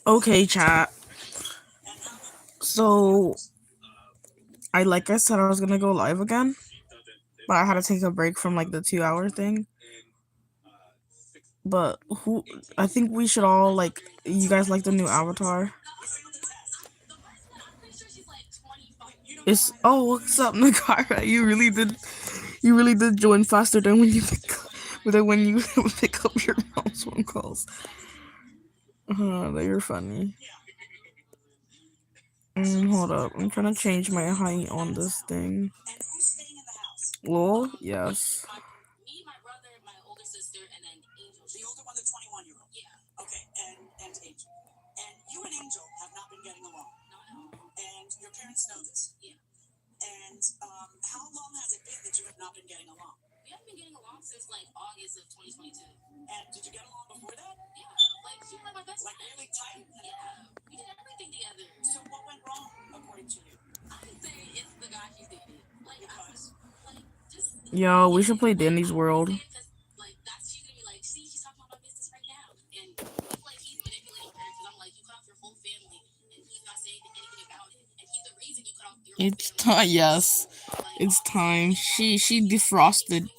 Okay, chat. So like I said, I was gonna go live again, but I had to take a break from like the 2 hour thing. But I think we should all like. You guys like the new avatar? What's up, Nakara? You really did join faster than when you pick up your mom's phone calls. You're funny. Hold up, I'm trying to change my height on this thing. Lol, yes. Yo, we should play Danny's World. It's time. Yes, it's time. She defrosted.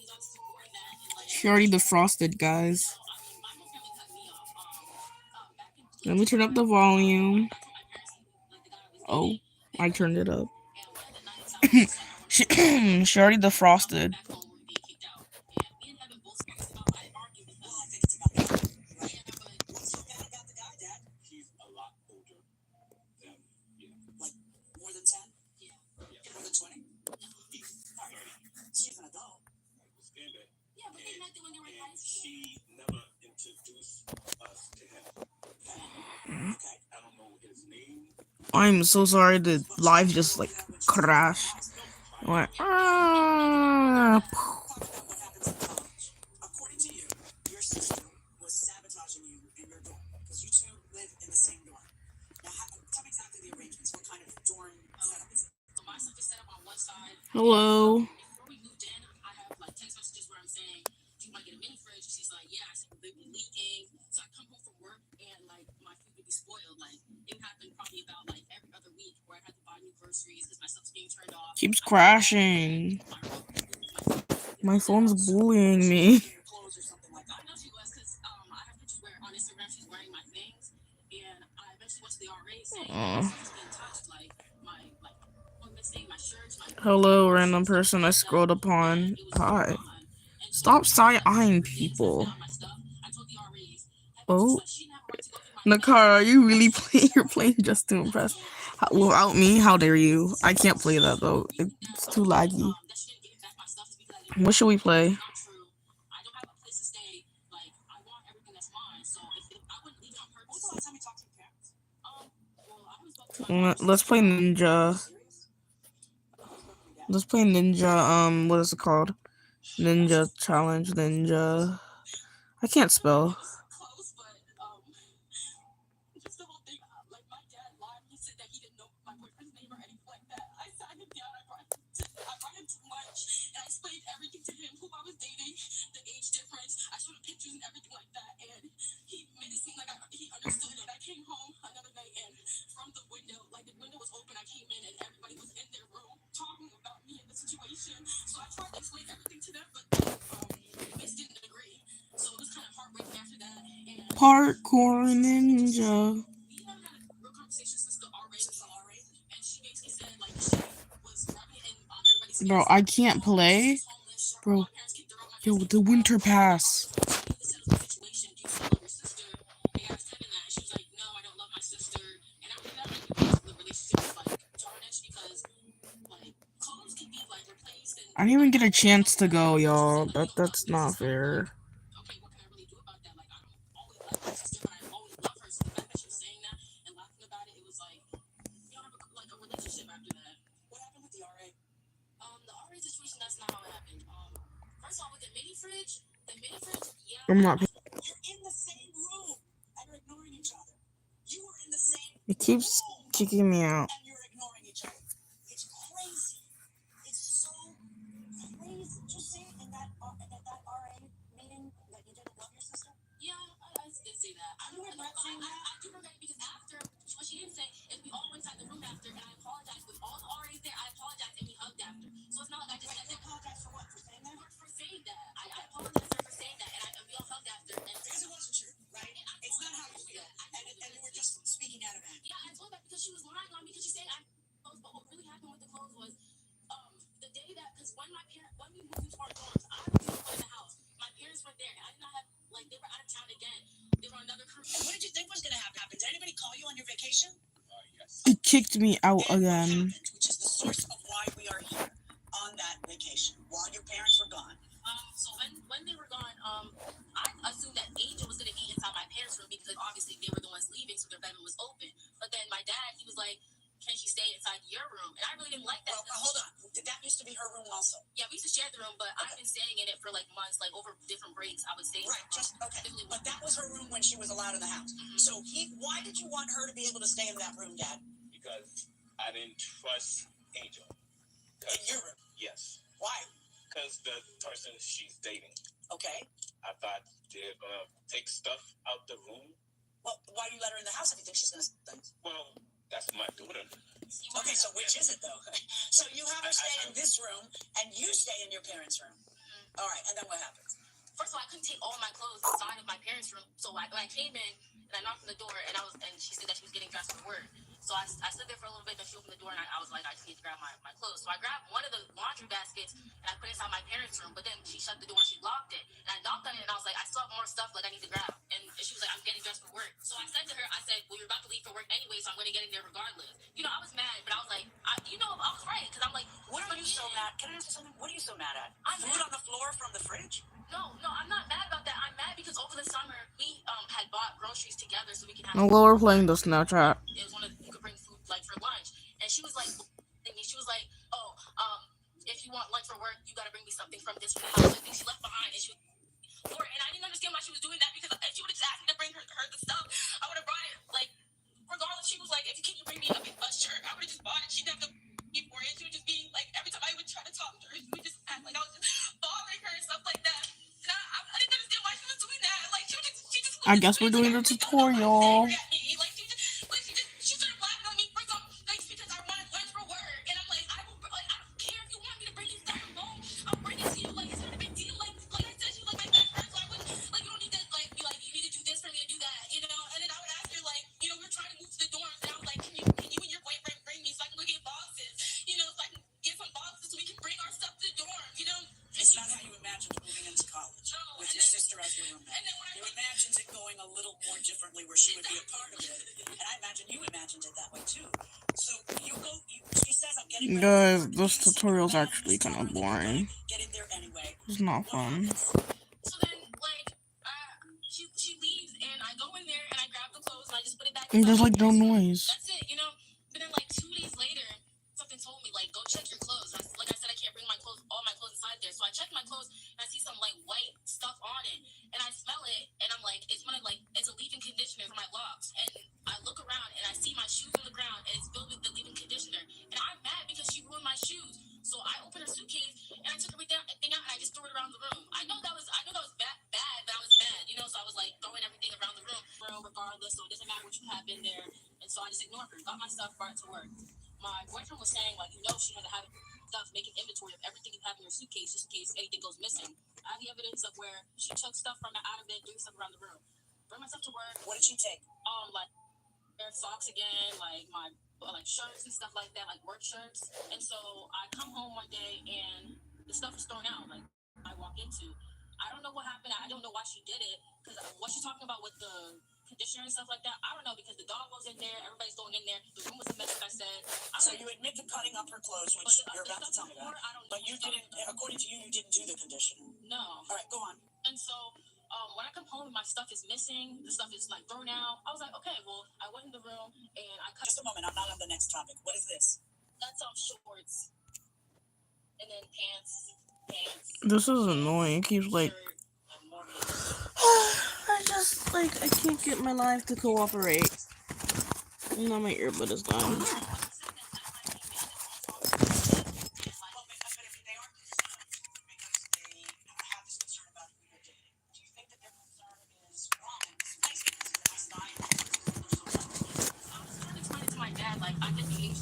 She already defrosted, guys. Let me turn up the volume. Oh, I turned it up. she already defrosted. I'm so sorry, the live just like crashed. Went, hello. Keeps crashing. My phone's bullying me. Hello, random person I scrolled upon. Hi. Stop side-eyeing people. Oh. Nakara, you really you're playing just to impress. Without me, how dare you? I can't play that though. It's too laggy. What should we play? Let's play Ninja. Let's play Ninja. What is it called? Ninja Challenge. Ninja. I can't spell. Parkour Ninja. Bro, I can't play. Bro, yo, the winter pass. I didn't even get a chance to go, y'all. That's not fair. I'm not. It keeps kicking me out. saying that? I do regret it because after what she didn't say is we all went inside the room after, and I apologized with all the RAs there. I apologized and we hugged after. So it's not like I just said that. Apologize for what? For saying that? For saying that. I apologized to her for saying that, and we all hugged after. And because it wasn't true, right? It's not how you feel, and you were just speaking out of anger. Yeah, I told that because she was lying on me because she said I. But what really happened with the clothes was the day that because when we moved into our dorms, I was the only one in the house. My parents were there. I did not have they were out of town again. They were on another cruise. And what did you think was gonna happen? Did anybody call you on your vacation? Yes. It kicked me out again. Which is the source of why we are here on that vacation while your parents were gone. So when they were gone, I assumed that Angel was gonna be inside my parents' room because obviously they were the ones leaving, so their bedroom was open. But then my dad, he was like, "Can she stay inside your room?" And I really didn't like that. Well, hold on. That used to be her room also. Yeah, we used to share the room, but I've been staying in it for like months, like over different breaks. I would stay. Right. Just okay. But that was her room when she was allowed in the house. Mm-hmm. So why did you want her to be able to stay in that room, Dad? Because I didn't trust Angel. In your room? Yes. Why? Because the person she's dating. Okay. I thought they're gonna take stuff out the room. Well, why do you let her in the house if you think she's gonna things? Well, that's my daughter. Okay, so which is it though? So you have her stay in this room and you stay in your parents' room. Mm-hmm. All right, and then what happens? First of all, I couldn't take all my clothes inside of my parents' room. So when I came in and I knocked on the door and she said that she was getting dressed for work. So I stood there for a little bit, then she opened the door and I was like, I just need to grab my clothes. So I grabbed one of the laundry baskets and I put it inside my parents' room, but then she shut the door and she locked it. And I knocked on it and I was like, I still have more stuff like I need to grab. And she was like, I'm getting dressed for work. So I said to her, well, you're about to leave for work anyway, so I'm going to get in there regardless. You know, I was mad, but I was like, I was right, because I'm like, what are you so mad? Can I ask you something? What are you so mad at? Food on the floor from the fridge? No, I'm not mad about that. I'm mad because over the summer, we had bought groceries together so we can have... And while we're playing the Snapchat. It was one of you could bring food, like, for lunch. And she was like, oh, if you want lunch for work, you got to bring me something from this house. I think she left behind, and she was... And I didn't understand why she was doing that, because if she would have just asked me to bring her the stuff, I would have brought it, like, regardless. She was like, can you bring me a shirt? I would have just bought it. She didn't have to pay for it. She would just be, like, every time I would try to talk to her, she would just act like I was just bothering her and stuff like that. And I didn't understand why she was doing that. Like, she just I guess we're doing the tutorial. She started laughing at me for some things because I wanted lunch for work. And I'm like, I don't care if you want me to bring you stuff from home. I'll bring it to you. Like, it's not a big deal. Like I said, she was like my best friend, so I wouldn't, like, you don't need to, like, be like, you need to do this for me to do that, you know? And then I would ask her, like, we're trying to move to the dorms, and I was like, can you and your boyfriend bring me so I can go get boxes? So I can get some boxes so we can bring our stuff to the dorms, It's not how you imagined moving into college with your sister as your roommate. And then when you imagined it going a little more differently where she would be a part of it. And I imagine you imagined it that way too. So she says, I'm getting ready. Guys, this tutorial's actually kind of boring. Get in there anyway. It's not fun. So then, like, she leaves and I go in there and I grab the clothes and I just put it back. And there's like no noise. That's it, But then like 2 days later, something told me, like, go check your clothes. Like I said, I can't bring all my clothes inside there. So I checked my clothes and I see some like white stuff on it. And I smell it and I'm like, it's a leave-in conditioner for my locks. And I look around and I see my shoes on the ground and it's filled with the leave-in conditioner. And I'm mad because she ruined my shoes. So I opened her suitcase and I took everything out and I just threw it around the room. I know that was bad, but I was mad, So I was like throwing everything around the room regardless. So it doesn't matter what you have in there. And so I just ignored her, got my stuff, brought it to work. My boyfriend was saying, like, she had to have stuff, making inventory of everything you have in your suitcase just in case anything goes missing. I have the evidence of where she took stuff from out of it, doing stuff around the room. Bring my stuff to work. What did she take? Like socks again, like my shirts and stuff like that, like work shirts. And so I come home one day and the stuff is thrown out. Like I walk into, I don't know what happened. I don't know why she did it because what she's talking about with the conditioner and stuff like that, I don't know, because the dog was in there, everybody's going in there, the room was a mess, like I said. So you admit to cutting up her clothes, which you're about to tell me about. But you didn't, according to you didn't do the conditioner. No. All right, go on. And so when I come home and my stuff is missing, the stuff is like thrown out, I was like, okay, well, I went in the room and I cut. Just a moment, I'm not on the next topic. What is this? That's shorts. And then pants. This is annoying. It keeps like... I can't get my life to cooperate. Now my earbud is done.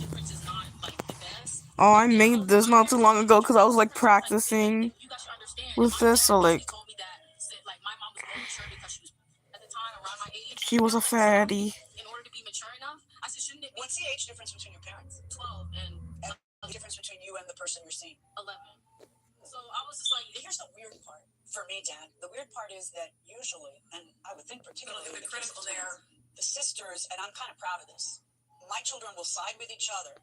difference is not like the best. Oh, I made this not too long ago because I was like practicing You guys should understand. with My this. dad So like, actually told me that like my mom was more mature because she was at the time around my age. she was a fatty. In order to be mature enough, I said, shouldn't it? What's the age difference between your parents? 12 and the difference between you and the person you're seeing? 11. So I was just like, here's the weird part for me, Dad. The weird part is that usually, and I would think particularly the critical there, the sisters, and I'm kind of proud of this. My children will side with each other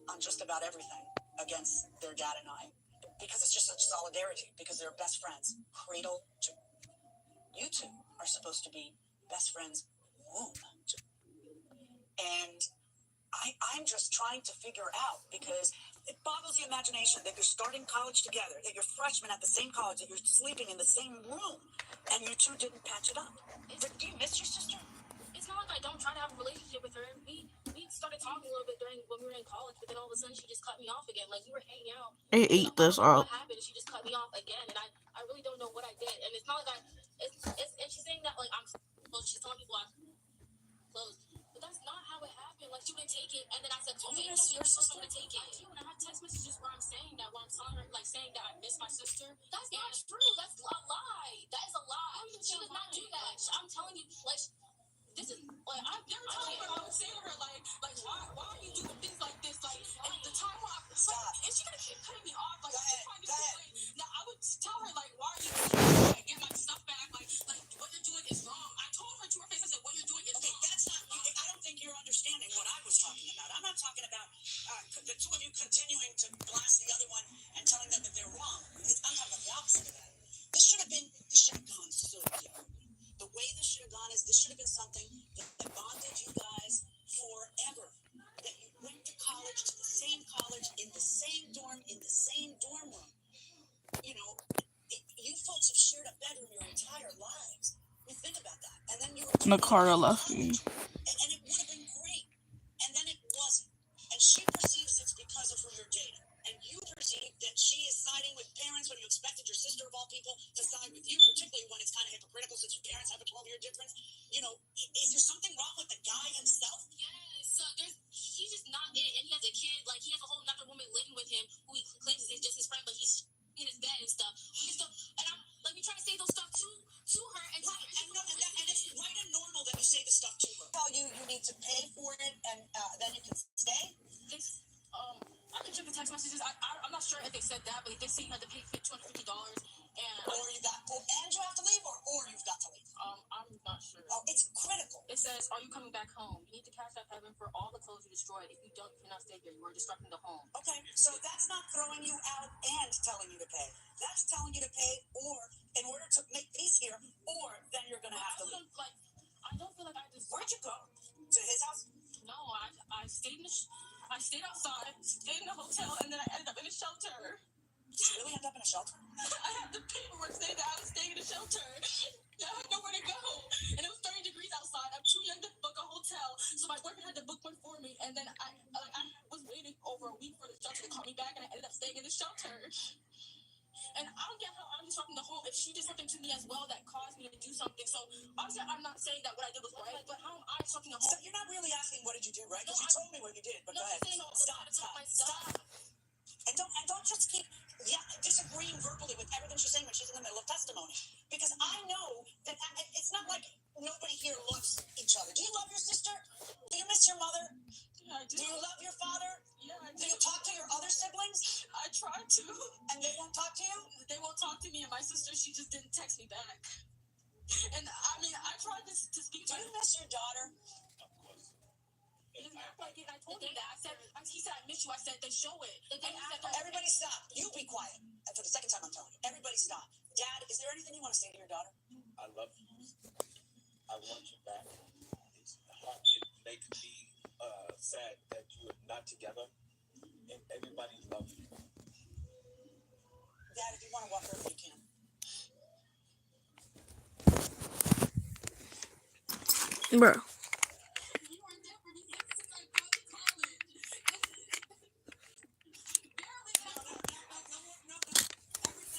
on just about everything against their dad and I, because it's just such solidarity. Because they're best friends, cradle to. You two are supposed to be best friends, womb to. And I'm just trying to figure out, because it boggles the imagination that you're starting college together, that you're freshmen at the same college, that you're sleeping in the same room, and you two didn't patch it up. Do you miss your sister? It's not like I don't try to have a relationship with her. We started talking a little bit when we were in college, but then all of a sudden she just cut me off again. Like we were hanging out. I ate this What up. happened? She just cut me off again, and I really don't know what I did. And it's not like and she's saying that like I'm close. She's telling people I'm close. But that's not how it happened. Like, she would take it, and then I said, okay, your sister would take it. And I have text messages where I'm saying that, where I'm telling her, like, saying that I miss my sister. That's not true. That's a lie. That is a lie. She would not do that. I'm telling you, like, this is, like, there were times where I would say to her, like, why are you doing things like this? Like, and the time where stop. Is she gonna keep cutting me off? Like, go ahead. Now, I would tell her, like, why are you trying to get my stuff back? Like, what you're doing is wrong. I told her to her face, I said, what you're doing is wrong. That's not, I don't think you're understanding what I was talking about. I'm not talking about the two of you continuing to blast the other one and telling them that they're wrong. I'm talking about the opposite of that. This should have gone so different. The way this should have gone is this should have been something that bonded you guys forever. That you went to college, in the same dorm room. You know, you folks have shared a bedroom your entire lives. You think about that. And then you were Nakara left me. and it would have been great. And then it wasn't. And she perceives it's because of who you're dating. And you perceive that she is siding with parents when you expected your sister of all people to side with you, particularly when it's kind of hypocritical since your parents have a 12-year difference. You know, is there something wrong with the guy himself? Yes. So he's just not it. And he has a kid. Like, he has a whole other woman living with him who he claims is just his friend, but he's in his bed and stuff. And I'm like, we try to say those stuff to her, and it's right and normal that you say the stuff to her. Tell you need to pay for it, and then you can stay. I can check the text messages. I'm not sure if they said that, but they say you had to pay $250, or you have to leave, or you've got to leave. I'm not sure. Oh, it's critical. It says, "Are you coming back home? You need to cash out Evan for all the clothes you destroyed. If you don't, you cannot stay here. You are disrupting the home." Okay, so that's not throwing you out and telling you to pay. That's telling you to pay, or in order to make peace here, or then you're gonna have to leave. I don't feel like I deserve. Where'd you go? To his house? No, I stayed I stayed outside, stayed in a hotel, and then I ended up in a shelter. Did you really end up in a shelter? I had the paperwork saying that I was staying in a shelter. I had nowhere to go. And it was 30 degrees outside. I'm too young to book a hotel. So my boyfriend had to book one for me. And then I was waiting over a week for the shelter to call me back, and I ended up staying in the shelter. And I don't get how I'm disrupting the home if she did something to me as well that caused me to do something. So obviously I'm not saying that what I did was right, but how am I disrupting the home? So you're not really asking what did you do, right? Because you told me what you did, but go ahead. Stop. And don't just keep disagreeing verbally with everything she's saying when she's in the middle of testimony. Because I know that it's not like nobody here loves each other. Do you love your sister? Do you miss your mother? Yeah, I do. Do you love your father? Yeah, I do. Do you talk to your other siblings? I try to. And they won't talk to you? They won't talk to me, and my sister, she just didn't text me back. And I mean, I tried to speak to her. Do you miss your daughter? Of course. I told him that. He said, I miss you. I said, then show it. Everybody stop. You be quiet. And for the second time, I'm telling you. Everybody stop. Dad, is there anything you want to say to your daughter? I love you. I want you back. It makes me sad that you are not together, and everybody loves you. Dad, if you want to walk over, you can. Bro.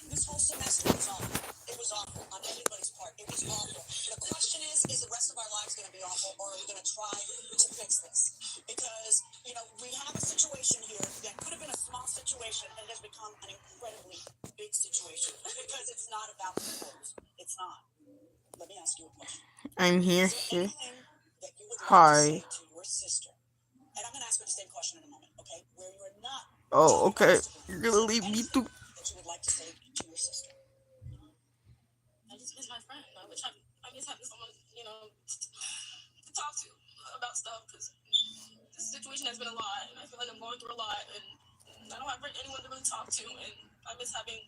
This whole semester was awful. It was awful on everybody's part. It was awful. The question is the rest of our lives going to be awful, or are we going to try to fix this? Because, you know, we have a situation here that could have been a small situation and has become an incredibly big situation because it's not about the clothes. It's not. Let me ask you a question. I'm here. Is there anything that you would like to Hi. say to your sister? And I'm going to ask her the same question in a moment, okay? Where you are not. Oh, okay. You're gonna leave me too. That you would like to say to your sister. I just miss my friend. I miss having someone, you know, to talk to about stuff, because this situation has been a lot, and I feel like I'm going through a lot, and I don't have anyone to really talk to, and I miss having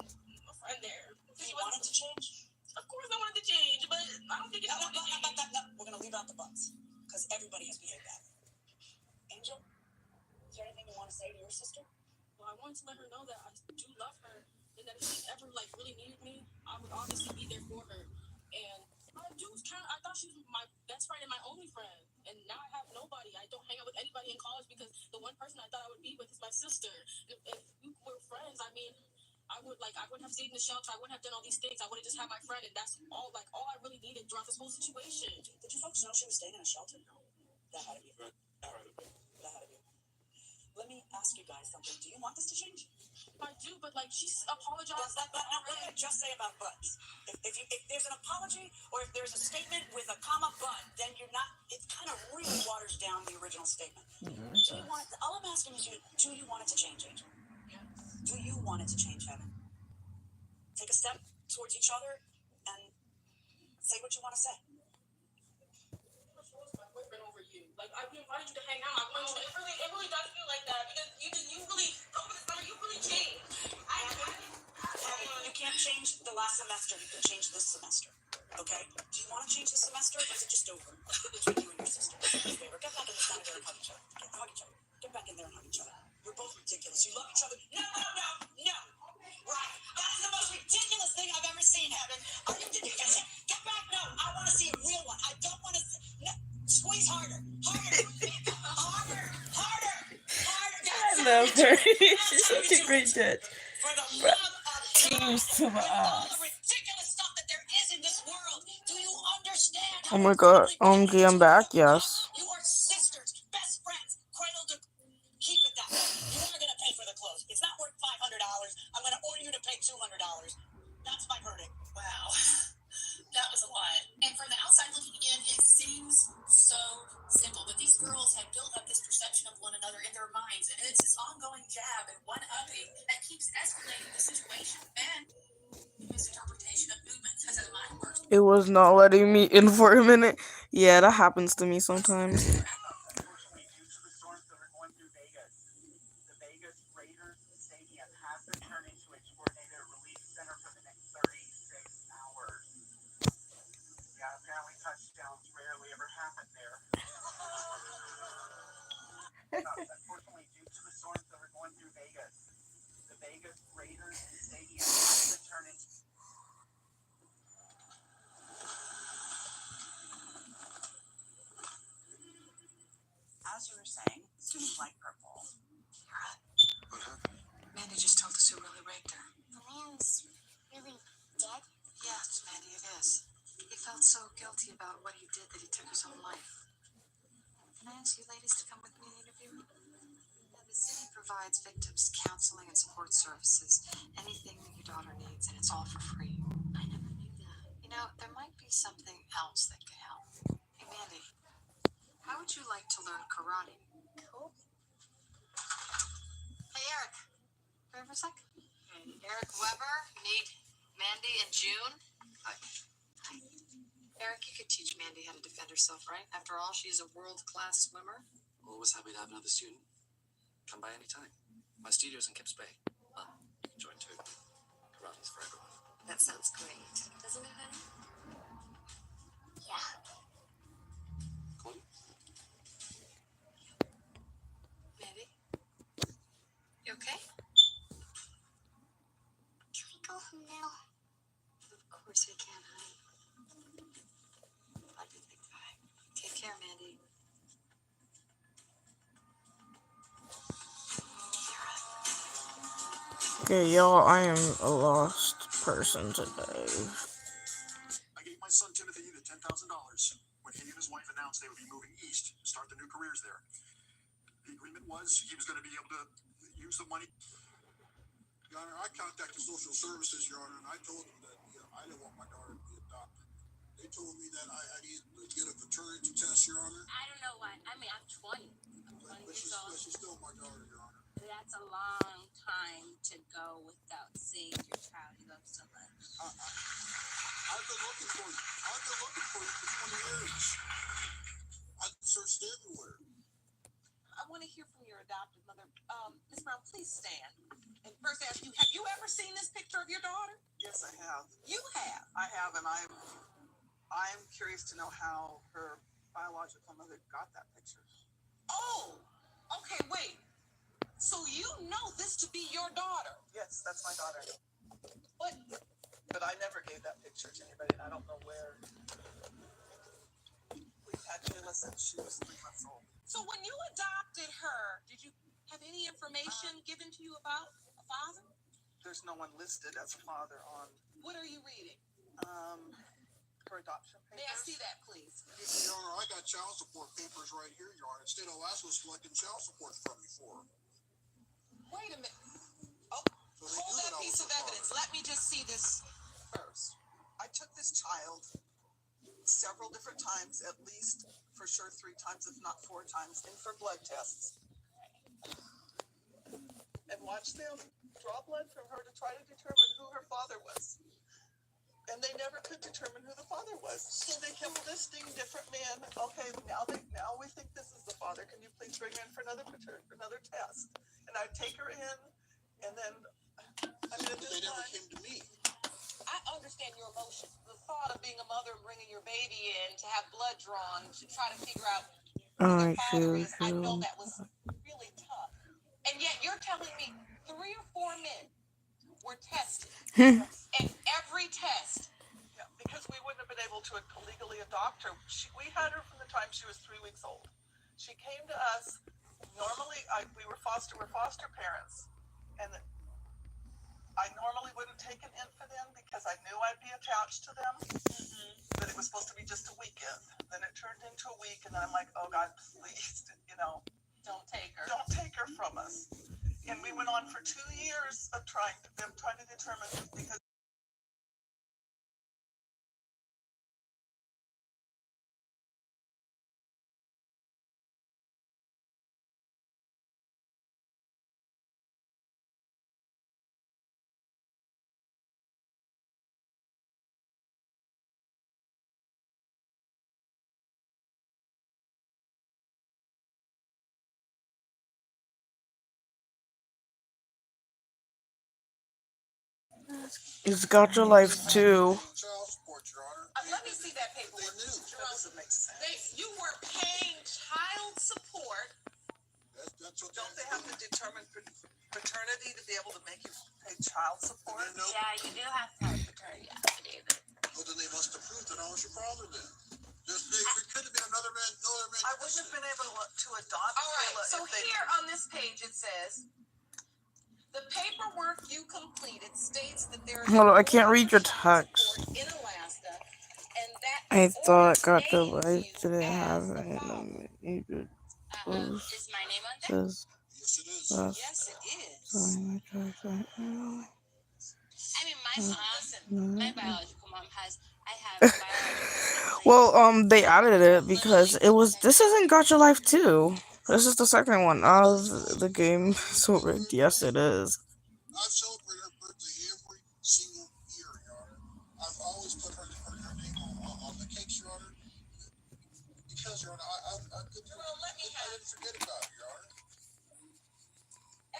a friend there. Do you want it to change? Of course I wanted to change, but I don't think it's going to change. No. We're going to leave out the buts, because everybody has behaved badly. Angel, is there anything you want to say to your sister? Well, I wanted to let her know that I do love her, and that if she ever like really needed me, I would obviously be there for her. And I thought she was my best friend and my only friend, and now I have nobody. I don't hang out with anybody in college because the one person I thought I would be with is my sister. If we were friends, I mean, I wouldn't have stayed in the shelter. I wouldn't have done all these things. I would have just had my friend, and that's all I really needed throughout this whole situation. Did you folks know she was staying in a shelter? That had to be. Let me ask you guys something. Do you want this to change? I do, but like she's apologized. What did I just say about buts? If there's an apology or if there's a statement with a comma but, then you're not. It kind of really waters down the original statement. Do you want it? All I'm asking is, do you want it to change, Angel? Yes. Do you want it to change, Heaven? Take a step towards each other and say what you want to say. My boyfriend over you. Like I invited you to hang out. I want you. It really does feel like that because you really over the summer you really changed. You can't change the last semester. You can change this semester. Okay? Do you want to change this semester, or is it just over between you and your sister? Do me a favor. Get back in the center there and hug each other. Get back in there and hug each other. You're both ridiculous. You love each other. No. Right. That's the most ridiculous thing I've ever seen, Heaven. Are you ridiculous? Get back. No. I want to see a real one. I don't want to see. No. Squeeze harder. I love her. She's such a great judge. For the love of Tears to my all eyes. the ridiculous stuff that there is in this world. Do you understand? Oh my god. Okay, I'm back. Yes. You are sisters, best friends, cradle to keep it that way. You are going to pay for the clothes. It's not worth $500. I'm going to order you to pay $200. That's my verdict. Wow. That was a lot. And from the outside looking in, it seems so simple. But these girls have built up this perception of one another in their minds. And it's this ongoing jab and one-upping that keeps escalating the situation. And misinterpretation of movements as a mind works. It was not letting me in for a minute. Yeah, that happens to me sometimes. Unfortunately, due to the storms that are going through Vegas, the Vegas Raiders Stadium has been turned into a tornado relief center for the next 36 hours. Yeah, apparently touchdowns rarely ever happen there. Unfortunately, due to the storms that are going through Vegas, the Vegas Raiders Stadium has been turned into... As you were saying, students like purple. What happened? Mandy just told us who really raped her. The man's really dead? Yes, Mandy, it is. He felt so guilty about what he did that he took his own life. Can I ask you ladies to come with me and interview him? Yeah, the city provides victims counseling and support services. Anything that your daughter needs, and it's all for free. I never knew that. You know, there might be something else that could help. Hey, Mandy, how would you like to learn karate? Cool. Hey, Eric. Come here for a sec. Eric Weber, need Mandy and June. Hi. Eric, you could teach Mandy how to defend herself, right? After all, she's a world-class swimmer. Always happy to have another student. Come by any time. My studio's in Kips Bay. You can join too. Karate's for everyone. That sounds great. Doesn't it, honey? Yeah. Chloe? Mandy? You okay? Can we go home now? Of course we can, honey. Love you, big guy. Take care, Mandy. Okay, y'all, I am a lost person today. I gave my son Timothy the $10,000. was he was going to be able to use the money. Your Honor, I contacted social services, Your Honor, and I told them that I didn't want my daughter to be adopted. They told me that I needed to get a paternity test, Your Honor. I don't know why. I mean, I'm 20. I'm 20 But years old. she's still my daughter, Your Honor. That's a long time to go without seeing your child you love so much. I've been looking for you. I've been looking for you for 20 years. I've searched everywhere. I want to hear from your adopted mother. Ms. Brown, please stand. And first ask you, have you ever seen this picture of your daughter? Yes, I have. You have. I have, and I'm curious to know how her biological mother got that picture. Oh, okay, wait. So you know this to be your daughter? Yes, that's my daughter. But I never gave that picture to anybody, and I don't know where. We've had Jayla since she was 3 months old. so when you adopted her, did you have any information given to you about a father? There's no one listed as a father on What are you reading? her adoption papers. May I see that, please? Your Honor, I got child support papers right here, Your Honor. State of Alaska was collecting child support from me for her. Wait a minute. Oh, So they hold knew that I piece was of her evidence. father. Let me just see this first. I took this child several different times, at least for sure 3 times, if not 4 times, in for blood tests. And watched them draw blood from her to try to determine who her father was. And they never could determine who the father was. So they kept listing different men. Okay, now we think this is the father. Can you please bring her in for another test? And I'd take her in, and then at They this never time, came to me. I understand your emotion. The thought of being a mother and bringing your baby in to have blood drawn to try to figure out who their father is, I know that was really tough. And yet you're telling me 3 or 4 men were tested. And every test. yeah, because we wouldn't have been able to legally adopt her. We had her from the time she was 3 weeks old. She came to us. Normally, we're foster parents, and I normally wouldn't take an infant in because I knew I'd be attached to them. But it was supposed to be just a weekend. Then it turned into a week, and then I'm like, oh God, please, Don't take her. don't take her from us. And we went on for 2 years of trying to determine, because It's got your life too. Child support, Your Honor. Let me see that paperwork. They knew. that doesn't make sense. You were paying child support. That's what Don't they have to determine paternity to be able to make you pay child support? No. Yeah, you do have to have a paternity affidavit. Well, then they must have proved that I was your father then. There could have been another man. I wouldn't have been able to adopt All right, Kayla so if they here on this page it says, the paperwork you completed states that there is Hold on, I a can't read your child text. support in Alaska, and that I thought order got the names life you didn't as have the it. father. Is my name on there? Says Yes, it is. Yes, it is. I mean, my mom, my biological mom has. I have biological. Well, they added it because this isn't Gotcha Life 2. This is the second one of the game. So rigged. Yes, it is. I've celebrated her birthday every single year, Your Honor. I've always put her name on the cakes, Your Honor. Because, Your Honor, I didn't forget about it, Your Honor.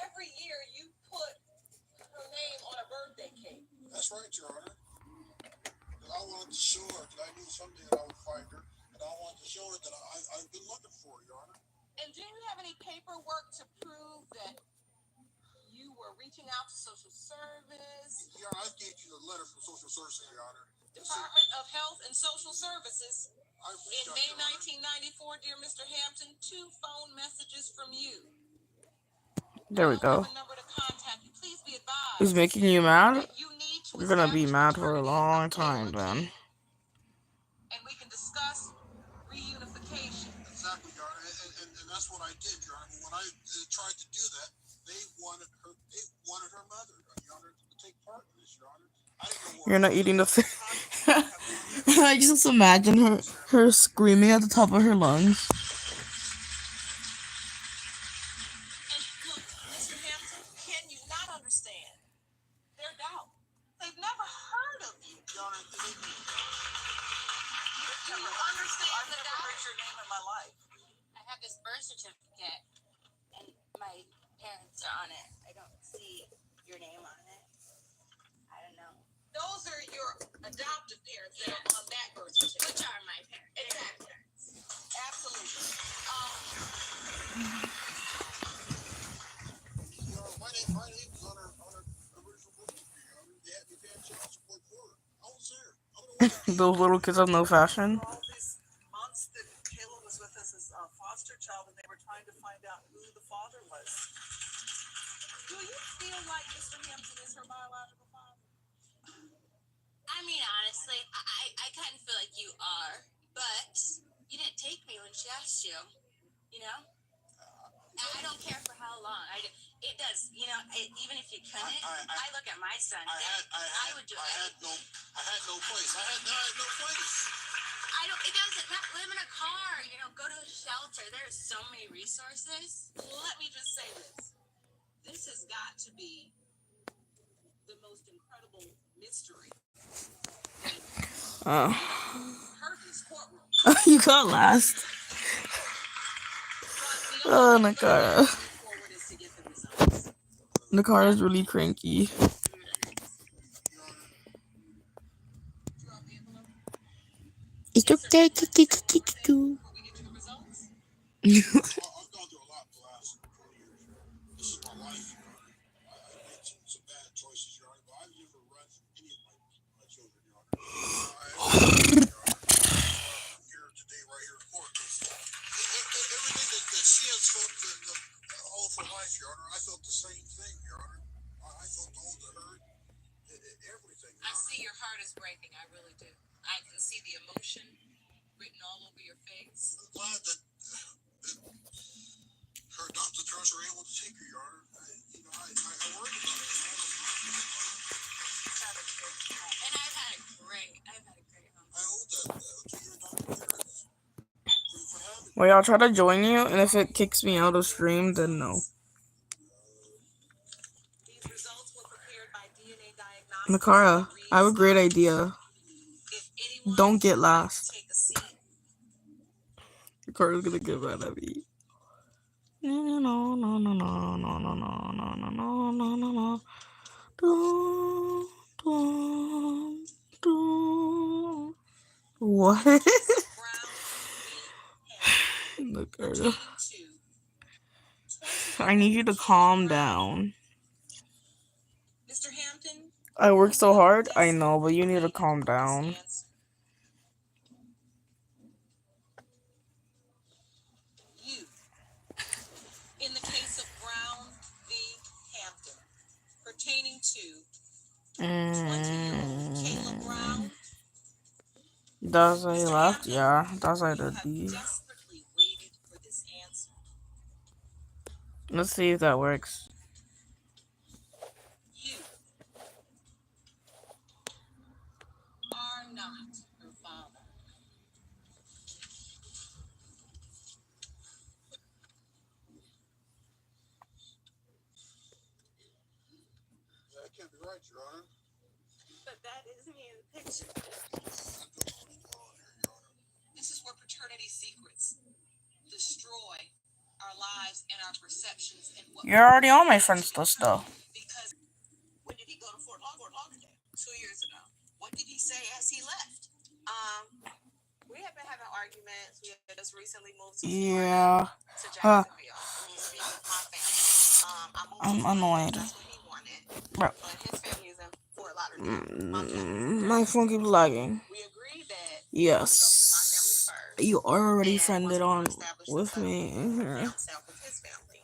Every year you put her name on a birthday cake. That's right, Your Honor. I wanted to show her that I knew someday that I would find her, and I wanted to show her that I've been looking for her, Your Honor. And do you have any paperwork to prove that you were reaching out to social service, Your Honor, I gave you the letter from Social Services, Your Honor. Department of Health and Social Services? I reached In out, May Your Honor. 1994, dear Mr. Hampton, 2 phone messages from you. There we I don't go. have a number to contact you. Please be advised He's making you mad? that you need to You're gonna be establish mad for a paternity long of time Kayla then. King. And we can discuss reunification. Exactly, Your Honor, and that's what I did, Your Honor. When I that, they wanted her mother, Your Honor, to take part in this, Your Honor. I didn't know You're not eating the food. Have you I just imagine her screaming at the top of her lungs. And look, Mr. Hampton, can you not understand their doubt? They've never heard of you. Your Honor, Do you understand I've the never doubt? heard your name in my life. I have this birth certificate, and my parents are on it. I don't see your name on it. I don't know. Those are your adoptive parents that are on that birth certificate. Which are my parents? Exactly. Absolutely. Your Honor, my name is on her original birth certificate, Your Honor. They had child support for her. I was there. I don't know what Those little kids have no fashion. For all these months that Kayla was with us as a foster child, and they were trying to find out who the father was. Do you feel like Mr. Hampton is her biological father? I mean, honestly, I kind of feel like you are, but you didn't take me when she asked you, you know? I don't care for how long. It does, you know, even if you couldn't, I look at my son. I would do it. I had no place. I had no place. It doesn't live in a car, you know, go to a shelter. There's so many resources. Let me just say this. This has got to be the most incredible mystery. Hervey's courtroom. You got last. Oh, Nakara. Forward is to get the results. Nakara's really cranky. It's okay. Before we get to the results, I've gone through a lot the last 20 years. This is my life, Your Honor. I made some bad choices, Your Honor, but I've never run from any of my children, Your Honor. I'm here today, right here in court. Everything that she has felt all of her life, Your Honor, I felt the same thing, Your Honor. I felt all the hurt, everything. I see your heart is breaking. I really do. I can see the emotion written all over your face. I'm glad that her adopted parents were able to take her, Your Honor. I worried about it. And I've had a great home. I owe that to your adopted parents for having me. Well, I'll try to join you, and if it kicks me out of stream, then no. These results were prepared by DNA Diagnostics. Nakara, I have a great idea. If anyone Don't get would like to last. take a seat. Nakara's gonna get mad at me. No, no, no, no, no, no, no, no, no, no, no, no, no, no. Dun, dun, dun. What? Brown v. Nakara. Hampton, I need you to calm down. Mr. Hampton, I work so hard, I know, but you need to calm down. You, in the case of Brown v. Hampton, pertaining to 20-year-old Kayla Brown, Does I left? Yeah, does I you did. have desperately waited for this answer. Let's see if that works. You are not her father. That can't be right, Your Honor. But that isn't in the picture. I don't know what's going on here, Your Honor. This is where paternity secrets destroy our lives and our perceptions and what You're already on my friends list, though. because when did he go to Fort Lauderdale? 2 years ago. What did he say as he left? We have been having arguments. We have just recently moved to Yeah. to Jacksonville. Speaking of my family. I moved I'm to Florida. annoyed. That's what he wanted. Bro. But his family is in Fort Lauderdale. My phone keeps lagging. We agreed that Yes. You are already friended on with me. down south with his family.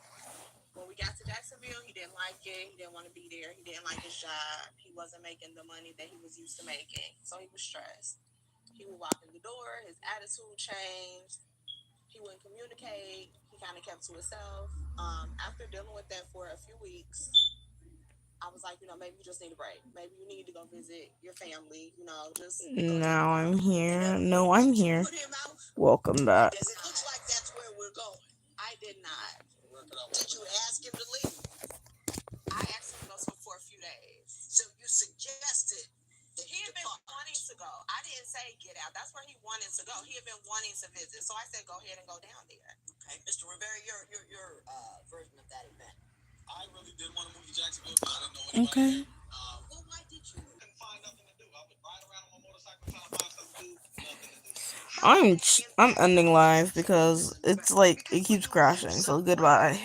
When we got to Jacksonville, he didn't like it. He didn't want to be there. He didn't like his job. He wasn't making the money that he was used to making. So he was stressed. He would walk in the door. His attitude changed. He wouldn't communicate. He kind of kept to himself. After dealing with that for a few weeks, I was like, maybe you just need a break. Maybe you need to go visit your family, just Now I'm here. No, I'm here. Welcome back. Because it looks like that's where we're going. I did not. Did you ask him to leave? I asked him to go for a few days. So you suggested that He had been wanting to go. I didn't say get out. That's where he wanted to go. He had been wanting to visit. So I said, go ahead and go down there. Okay, Mr. Rivera, your version of that event. I really didn't want to move to Jacksonville because I didn't know anybody. Okay. Well, why did you? Couldn't find nothing to do. I would ride around on my motorcycle trying to find something to do. Nothing to do. I'm ending live because it's like it keeps crashing. So goodbye.